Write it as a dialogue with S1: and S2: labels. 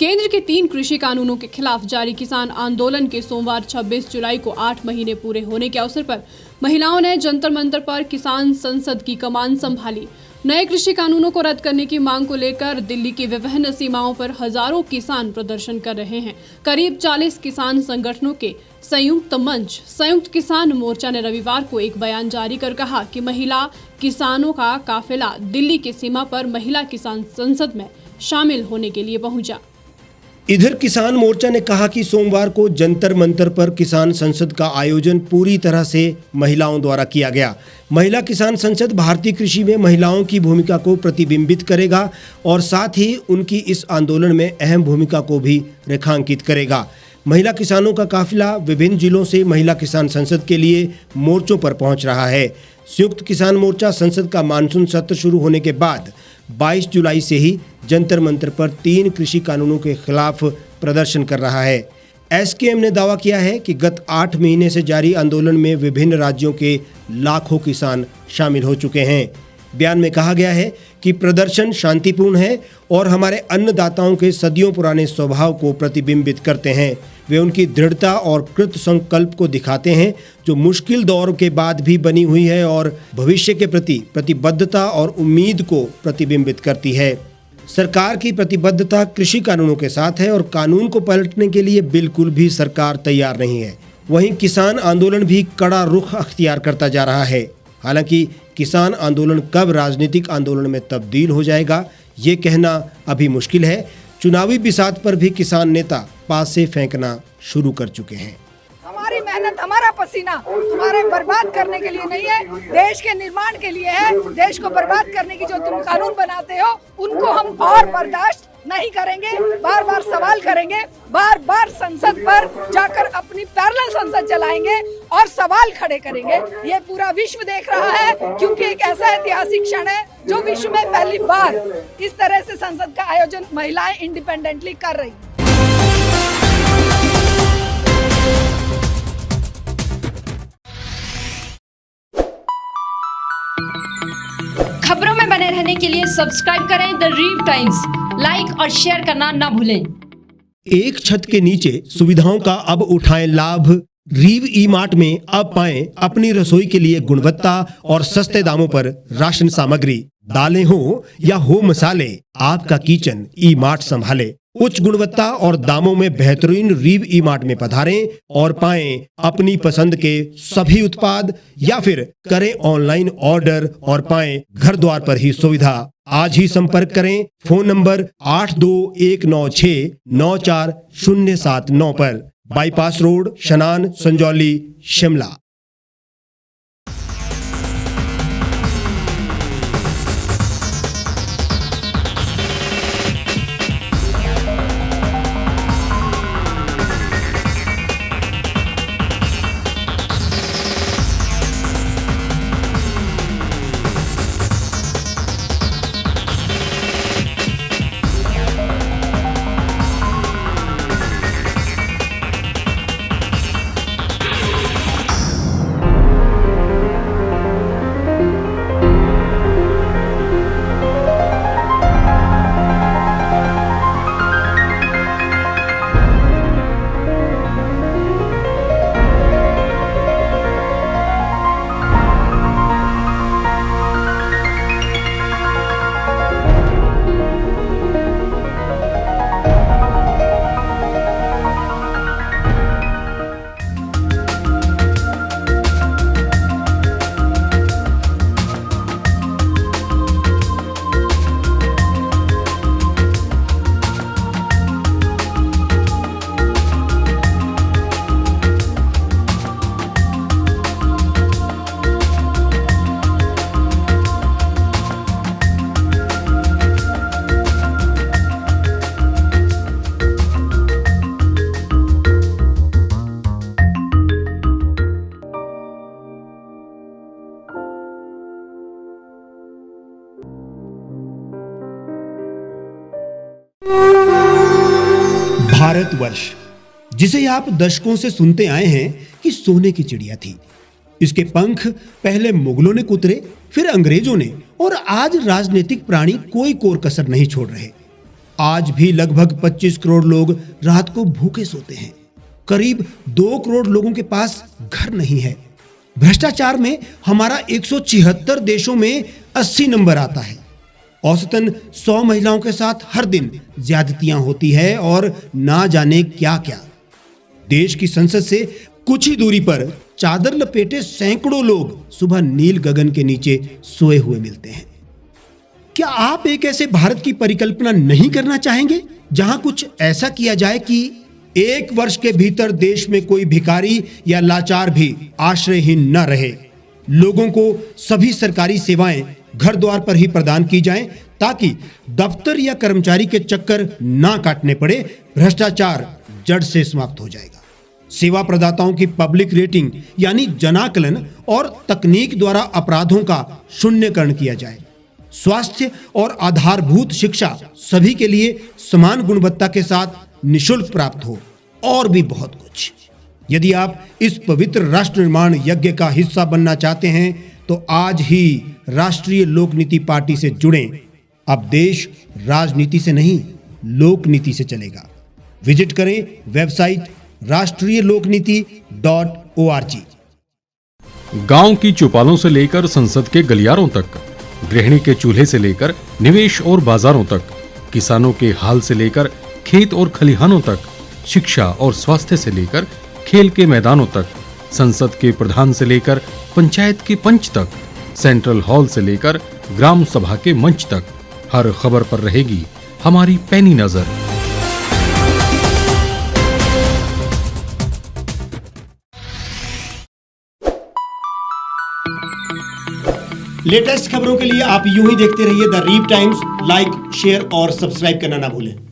S1: केंद्र के 3 कृषि कानूनों के खिलाफ जारी किसान आंदोलन के सोमवार 26 जुलाई को 8 महीने पूरे होने के अवसर पर महिलाओं ने जंतर मंतर पर किसान संसद की कमान संभाली। नए कृषि कानूनों को रद्द करने की मांग को लेकर दिल्ली की विभिन्न सीमाओं पर हजारों किसान प्रदर्शन कर रहे हैं। करीब 40 किसान संगठनों के संयुक्त मंच संयुक्त किसान मोर्चा ने रविवार को एक बयान जारी कर कहा कि महिला किसानों का काफिला दिल्ली की सीमा पर महिला किसान संसद में शामिल होने के लिए पहुंचा।
S2: इधर किसान मोर्चा ने कहा कि सोमवार को जंतर मंतर पर किसान संसद का आयोजन पूरी तरह से महिलाओं द्वारा किया गया। महिला किसान संसद भारतीय कृषि में महिलाओं की भूमिका को प्रतिबिंबित करेगा और साथ ही उनकी इस आंदोलन में अहम भूमिका को भी रेखांकित करेगा। महिला किसानों का काफिला विभिन्न जिलों से महिला किसान संसद के लिए मोर्चों पर पहुंच रहा है। संयुक्त किसान मोर्चा संसद का मानसून सत्र शुरू होने के बाद 22 जुलाई से ही जंतर मंतर पर 3 कृषि कानूनों के खिलाफ प्रदर्शन कर रहा है। एसकेएम ने दावा किया है कि गत 8 महीने से जारी आंदोलन में विभिन्न राज्यों के लाखों किसान शामिल हो चुके हैं। बयान में कहा गया है कि प्रदर्शन शांतिपूर्ण है और हमारे अन्नदाताओं के सदियों पुराने स्वभाव को प्रतिबिंबित करते हैं। वे उनकी दृढ़ता और कृत संकल्प को दिखाते हैं जो मुश्किल दौर के बाद भी बनी हुई है और भविष्य के प्रति प्रतिबद्धता और उम्मीद को प्रतिबिंबित करती है। सरकार की प्रतिबद्धता कृषि कानूनों के साथ है और कानून को पलटने के लिए बिल्कुल भी सरकार तैयार नहीं है। वहीं किसान आंदोलन भी कड़ा रुख अख्तियार करता जा रहा है। हालांकि किसान आंदोलन कब राजनीतिक आंदोलन में तब्दील हो जाएगा ये कहना अभी मुश्किल है। चुनावी बिसात पर भी किसान नेता पासे फेंकना शुरू कर चुके हैं।
S3: हमारी मेहनत, हमारा पसीना तुम्हारे बर्बाद करने के लिए नहीं है, देश के निर्माण के लिए है। देश को बर्बाद करने की जो तुम कानून बनाते हो उनको हम और बर्दाश्त नहीं करेंगे। बार बार सवाल करेंगे, बार बार संसद पर जाकर अपनी पैरेलल संसद चलाएंगे और सवाल खड़े करेंगे। ये पूरा विश्व देख रहा है क्योंकि एक ऐसा ऐतिहासिक क्षण है जो विश्व में पहली बार इस तरह से संसद का आयोजन महिलाएं इंडिपेंडेंटली कर रही।
S4: खबरों में बने रहने के लिए सब्सक्राइब करें द रीव टाइम्स, लाइक और शेयर करना ना भूलें।
S2: एक छत के नीचे सुविधाओं का अब उठाएं लाभ। रीव ई मार्ट में अब पाएं अपनी रसोई के लिए गुणवत्ता और सस्ते दामों पर राशन सामग्री। दालें हो या हो मसाले, आपका किचन ई मार्ट संभाले। उच्च गुणवत्ता और दामों में बेहतरीन रीव ई मार्ट में पधारें और पाएं अपनी पसंद के सभी उत्पाद या फिर करें ऑनलाइन ऑर्डर और पाएं घर द्वार पर ही सुविधा। आज ही संपर्क करें फोन नंबर 8219694079 पर, बाईपास रोड, शनान, संजौली, शिमला। भारतवर्ष, जिसे आप दशकों से सुनते आए हैं कि सोने की चिड़िया थी। इसके पंख पहले मुगलों ने कुतरे, फिर अंग्रेजों ने, और आज राजनीतिक प्राणी कोई कोर कसर नहीं छोड़ रहे। आज भी लगभग 25 करोड़ लोग रात को भूखे सोते हैं। करीब 2 करोड़ लोगों के पास घर नहीं है। भ्रष्टाचार में हमारा 176 देशों में 80 नंबर आता है। औसतन 100 महिलाओं के साथ हर दिन ज्यादतियां होती है और ना जाने क्या क्या। देश की संसद से कुछ ही दूरी पर चादर लपेटे सैकड़ों लोग सुबह नील गगन के नीचे सोए हुए मिलते हैं। क्या आप एक ऐसे भारत की परिकल्पना नहीं करना चाहेंगे जहां कुछ ऐसा किया जाए कि 1 वर्ष के भीतर देश में कोई भिखारी या लाचार भी आश्रयहीन न रहे? लोगों को सभी सरकारी सेवाएं घर द्वार पर ही प्रदान की जाएं ताकि दफ्तर या कर्मचारी के चक्कर ना काटने पड़े। भ्रष्टाचार जड़ से समाप्त हो जाएगा। सेवा प्रदाताओं की पब्लिक रेटिंग यानी जनाकलन और तकनीक द्वारा अपराधों का शून्यकरण किया जाए। स्वास्थ्य और आधारभूत शिक्षा सभी के लिए समान गुणवत्ता के साथ निशुल्क प्राप्त हो और भी बहुत कुछ। यदि आप इस पवित्र राष्ट्र निर्माण यज्ञ का हिस्सा बनना चाहते हैं तो आज ही राष्ट्रीय लोक नीति पार्टी से जुड़ें। अब देश राजनीति से नहीं लोक नीति से चलेगा। विजिट करें वेबसाइट rashtriyalokniti.org।
S5: गांव की चौपालों से लेकर संसद के गलियारों तक, गृहिणी के चूल्हे से लेकर निवेश और बाजारों तक, किसानों के हाल से लेकर खेत और खलिहानों तक, शिक्षा और स्वास्थ्य से लेकर खेल के मैदानों तक, संसद के प्रधान से लेकर पंचायत के पंच तक, सेंट्रल हॉल से लेकर ग्राम सभा के मंच तक, हर खबर पर रहेगी हमारी पैनी नजर।
S2: लेटेस्ट खबरों के लिए आप यूं ही देखते रहिए the Reap Times. Like, share और सब्सक्राइब करना ना भूलें।